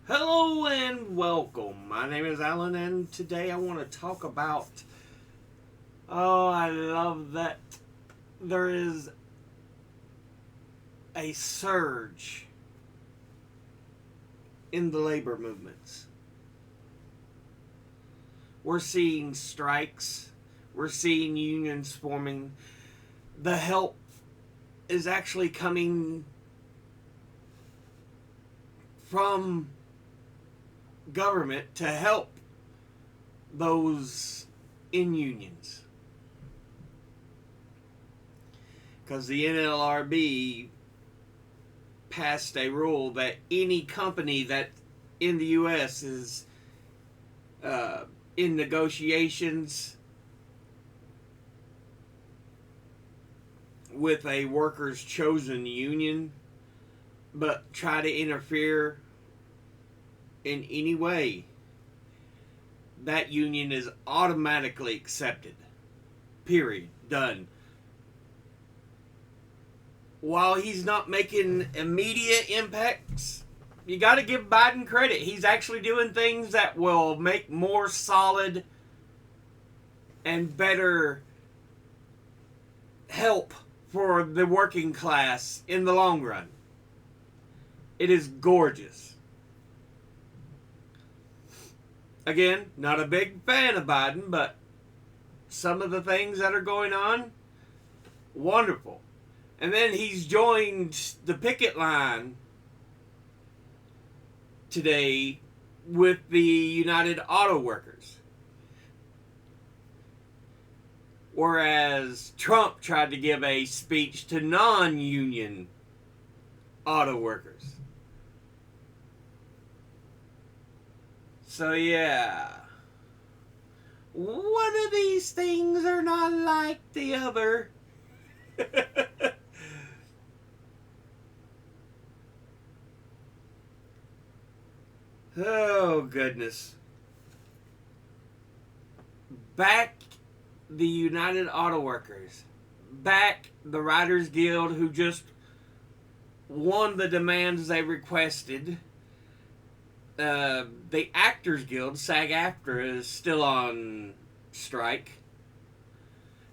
Hello and welcome. My name is Alan, and today I want to talk about. Oh, I love that there is a surge in the labor movements. We're seeing strikes, we're seeing unions forming. The help is actually coming from government to help those in unions. Because the NLRB passed a rule that any company that in the U.S. is in negotiations with a workers' chosen union, but try to interfere in any way, that union is automatically accepted. Period. Done. While he's not making immediate impacts, you got to give Biden credit. He's actually doing things that will make more solid and better help for the working class in the long run. It is gorgeous. Again, not a big fan of Biden, but some of the things that are going on, wonderful. And then he's joined the picket line today with the United Auto Workers. Whereas Trump tried to give a speech to non-union auto workers. So yeah. One of these things are not like the other. Oh, goodness. Back the United Auto Workers. Back the Writers Guild, who just won the demands they requested. The Actors Guild, SAG-AFTRA, is still on strike.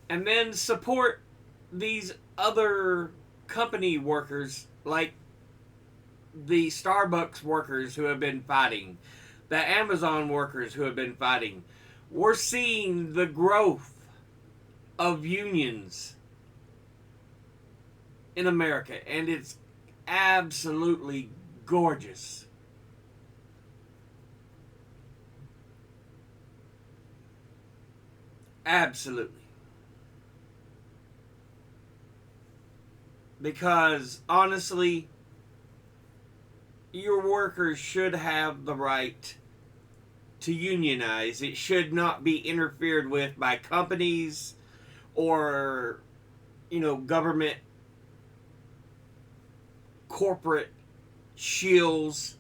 And then support these other company workers, like the Starbucks workers who have been fighting, the Amazon workers who have been fighting. We're seeing the growth of unions in America, and it's absolutely gorgeous. Absolutely. Because honestly, your workers should have the right to unionize. It should not be interfered with by companies or, government corporate shills.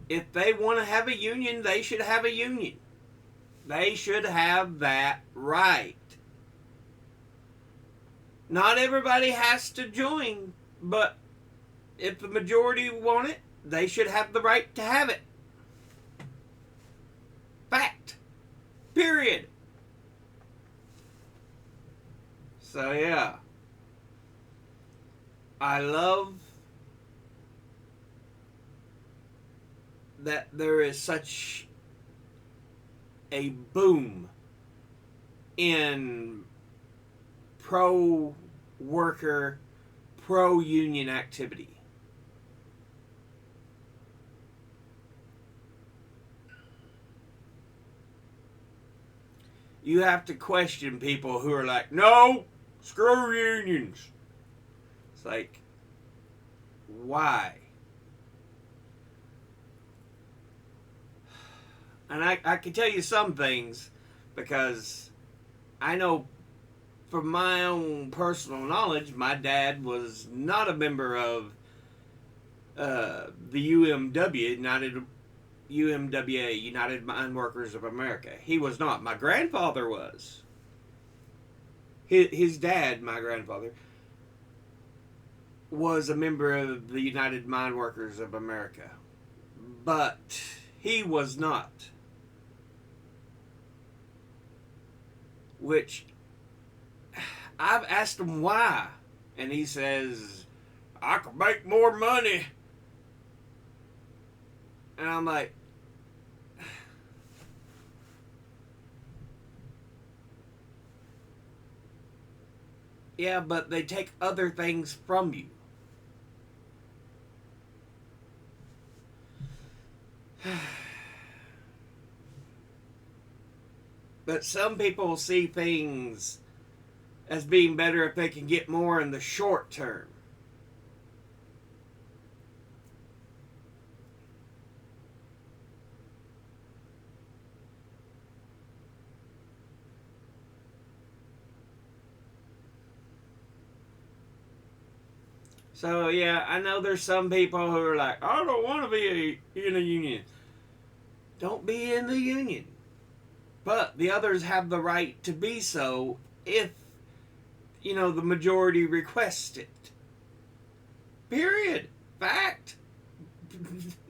If they want to have a union, they should have a union. They should have that right. Not everybody has to join, but if the majority want it, they should have the right to have it. Fact. Period. So yeah. I love that there is such a boom in pro worker, pro union activity. You have to question people who are like, no, screw unions. It's like, why? And I can tell you some things because I know from my own personal knowledge, my dad was not a member of the UMWA, United Mine Workers of America. He was not. My grandfather was. His dad, my grandfather, was a member of the United Mine Workers of America. but he was not. Which I've asked him why, and he says, I could make more money. And I'm like, yeah, but they take other things from you. But some people see things as being better if they can get more in the short term. So yeah, I know there's some people who are like, I don't want to be in a union. Don't be in the union. But the others have the right to be so if, the majority requests it. Period. Fact.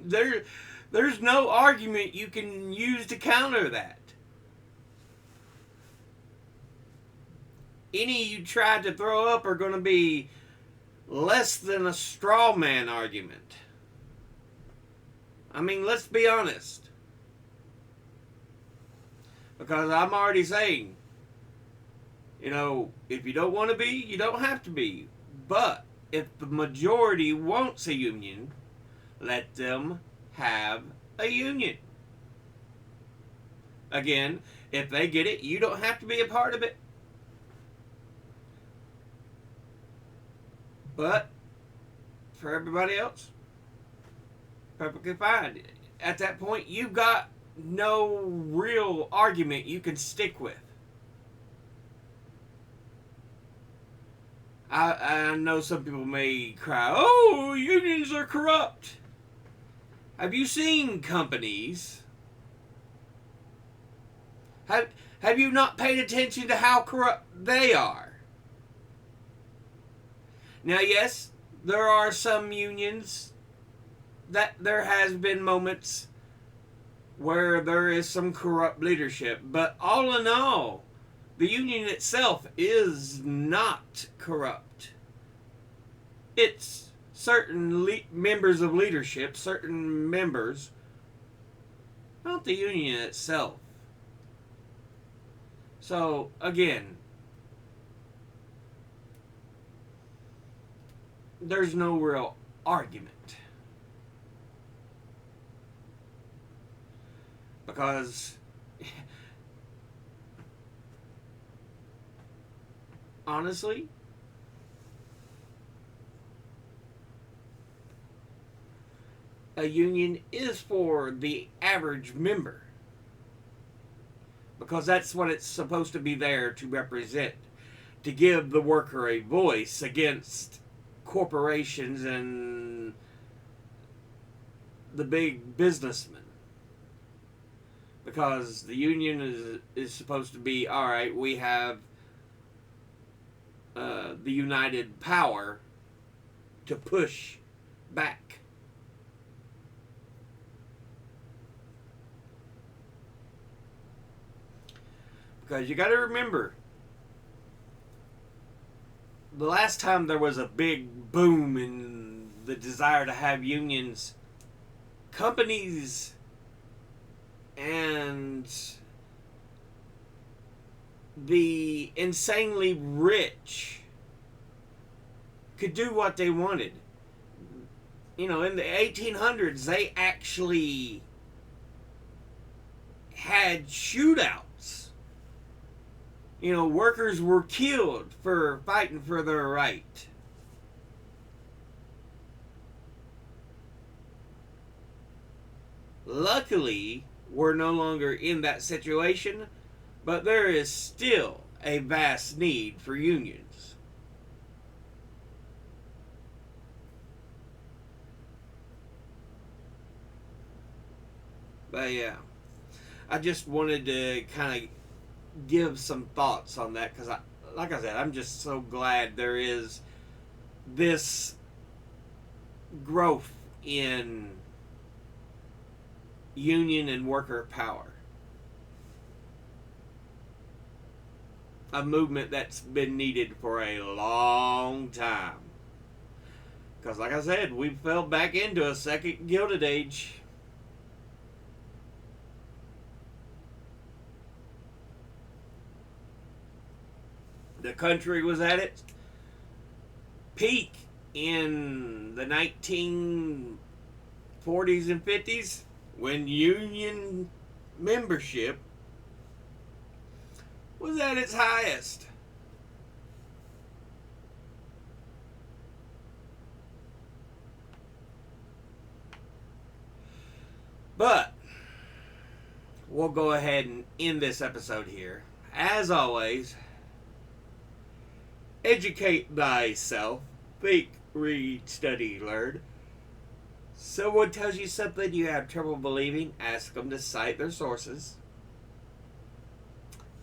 There's no argument you can use to counter that. Any you try to throw up are going to be less than a straw man argument. I mean, let's be honest. Because I'm already saying, if you don't want to be, you don't have to be. But if the majority wants a union, let them have a union. Again, if they get it, you don't have to be a part of it. But for everybody else, perfectly fine. At that point, you've got no real argument you can stick with. I know some people may cry, oh, unions are corrupt. Have you seen companies? Have you not paid attention to how corrupt they are? Now, yes, there are some unions that there has been moments where there is some corrupt leadership. But all in all, the union itself is not corrupt. It's certain members of leadership, certain members, not the union itself. So, again, there's no real argument. Because honestly, a union is for the average member. Because that's what it's supposed to be there to represent. To give the worker a voice against corporations and the big businessmen. Because the union is supposed to be, all right, we have the united power to push back. Because you got to remember, the last time there was a big boom in the desire to have unions, companies and the insanely rich could do what they wanted. In the 1800s, they actually had shootouts. Workers were killed for fighting for their right. Luckily, we're no longer in that situation, but there is still a vast need for unions. But yeah, I just wanted to kind of give some thoughts on that because, like I said, I'm just so glad there is this growth in union and worker power. A movement that's been needed for a long time. Because, like I said, we fell back into a second Gilded Age. The country was at its peak in the 1940s and 50s when union membership was at its highest. But we'll go ahead and end this episode here. As always, educate thyself. Think, read, study, learn. Someone tells you something you have trouble believing, ask them to cite their sources.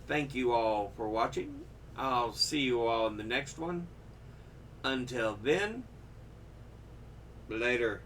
Thank you all for watching. I'll see you all in the next one. Until then, later.